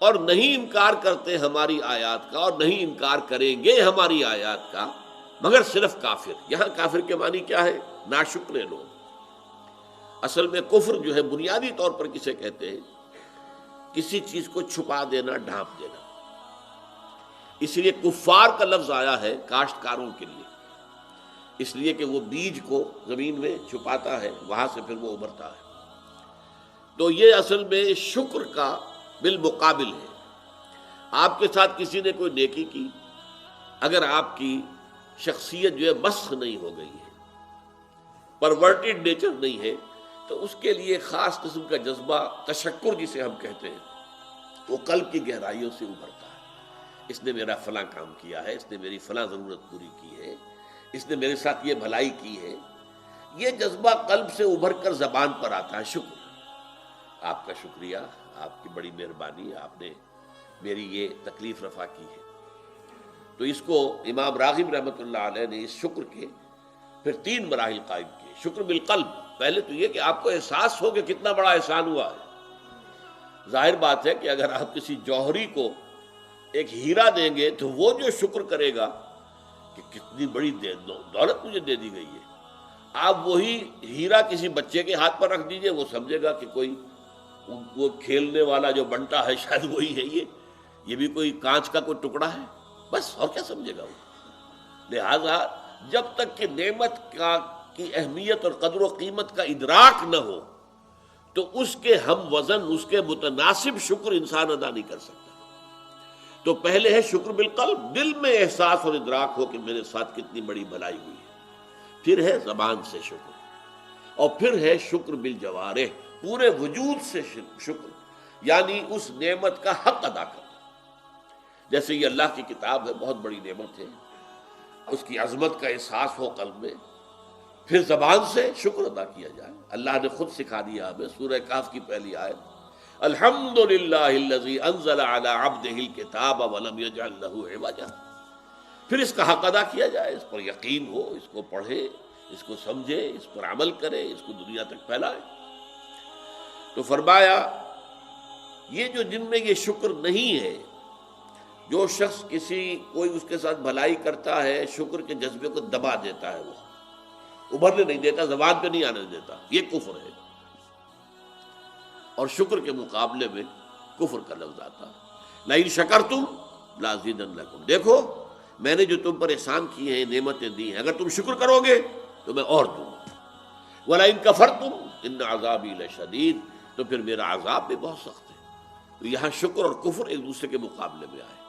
اور نہیں انکار کرتے ہماری آیات کا، اور نہیں انکار کریں گے ہماری آیات کا مگر صرف کافر۔ یہاں کافر کے معنی کیا ہے؟ ناشکر لوگ۔ اصل میں کفر جو ہے بنیادی طور پر کسے کہتے ہیں؟ کسی چیز کو چھپا دینا، ڈھانپ دینا۔ اس لیے کفار کا لفظ آیا ہے کاشتکاروں کے لیے، اس لیے کہ وہ بیج کو زمین میں چھپاتا ہے، وہاں سے پھر وہ ابھرتا ہے۔ تو یہ اصل میں شکر کا بالمقابل ہے۔ آپ کے ساتھ کسی نے کوئی نیکی کی، اگر آپ کی شخصیت جو ہے مسخ نہیں ہو گئی ہے، پرورٹڈ نیچر نہیں ہے، تو اس کے لیے خاص قسم کا جذبہ تشکر جسے ہم کہتے ہیں وہ قلب کی گہرائیوں سے ابھرتا ہے۔ اس نے میرا فلاں کام کیا ہے، اس نے میری فلاں ضرورت پوری کی ہے، اس نے میرے ساتھ یہ بھلائی کی ہے۔ یہ جذبہ قلب سے ابھر کر زبان پر آتا ہے، شکر، آپ کا شکریہ، آپ کی بڑی مہربانی، آپ نے میری یہ تکلیف رفع کی ہے۔ تو اس کو امام راغب رحمۃ اللہ علیہ نے اس شکر کے پھر 3 مراحل قائم کیے۔ شکر بالقلب، پہلے تو یہ کہ آپ کو احساس ہو کہ کتنا بڑا احسان ہوا ہے۔ ظاہر بات ہے کہ اگر آپ کسی جوہری کو ایک ہیرا دیں گے تو وہ جو شکر کرے گا کہ کتنی بڑی دولت مجھے دے دی گئی ہے، آپ وہی ہیرا کسی بچے کے ہاتھ پر رکھ دیجئے، وہ سمجھے گا کہ کوئی وہ کھیلنے والا جو بنٹا ہے شاید وہی ہے، یہ بھی کوئی کانچ کا کوئی ٹکڑا ہے، بس، اور کیا سمجھے گا وہ۔ لہذا جب تک کہ نعمت کی اہمیت اور قدر و قیمت کا ادراک نہ ہو تو اس کے ہم وزن، اس کے متناسب شکر انسان ادا نہیں کر سکتا۔ تو پہلے ہے شکر بالقلب، دل میں احساس اور ادراک ہو کہ میرے ساتھ کتنی بڑی بھلائی ہوئی ہے۔ پھر ہے زبان سے شکر، اور پھر ہے شکر بالجوارح، پورے وجود سے شکر، یعنی اس نعمت کا حق ادا کرنا۔ جیسے یہ اللہ کی کتاب ہے، بہت بڑی نعمت ہے، اس کی عظمت کا احساس ہو قلب میں، پھر زبان سے شکر ادا کیا جائے۔ اللہ نے خود سکھا دیا ہمیں، سورہ کہف کی پہلی آیت، الحمدللہ الذی انزل علی عبدہ الکتاب ولم یجعل لہ عوجا۔ پھر اس کا حق ادا کیا جائے، اس پر یقین ہو، اس کو پڑھے، اس کو سمجھے، اس پر عمل کرے، اس کو دنیا تک پھیلائے۔ تو فرمایا یہ جو جن میں یہ شکر نہیں ہے، جو شخص کوئی اس کے ساتھ بھلائی کرتا ہے، شکر کے جذبے کو دبا دیتا ہے، وہ ابھرنے نہیں دیتا، زبان پہ نہیں آنے دیتا، یہ کفر ہے۔ اور شکر کے مقابلے میں کفر کا لفظ آتا ہے، لئن شکرتم لازیدنکم، دیکھو میں نے جو تم پر احسان کیے ہیں، نعمتیں دی ہیں، اگر تم شکر کرو گے تو میں اور دوں گا، ولئن کفرتم ان عذابی لشدید، تو پھر میرا عذاب بھی بہت سخت ہے۔ تو یہاں شکر اور کفر ایک دوسرے کے مقابلے میں آئے۔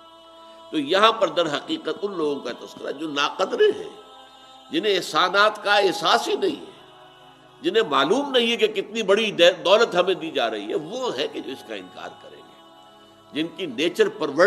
تو یہاں پر در حقیقت ان لوگوں کا تذکرہ جو ناقدرے ہیں، جنہیں احسانات کا احساس ہی نہیں ہے، جنہیں معلوم نہیں ہے کہ کتنی بڑی دولت ہمیں دی جا رہی ہے، وہ ہے کہ جو اس کا انکار کریں گے، جن کی نیچر پرورٹ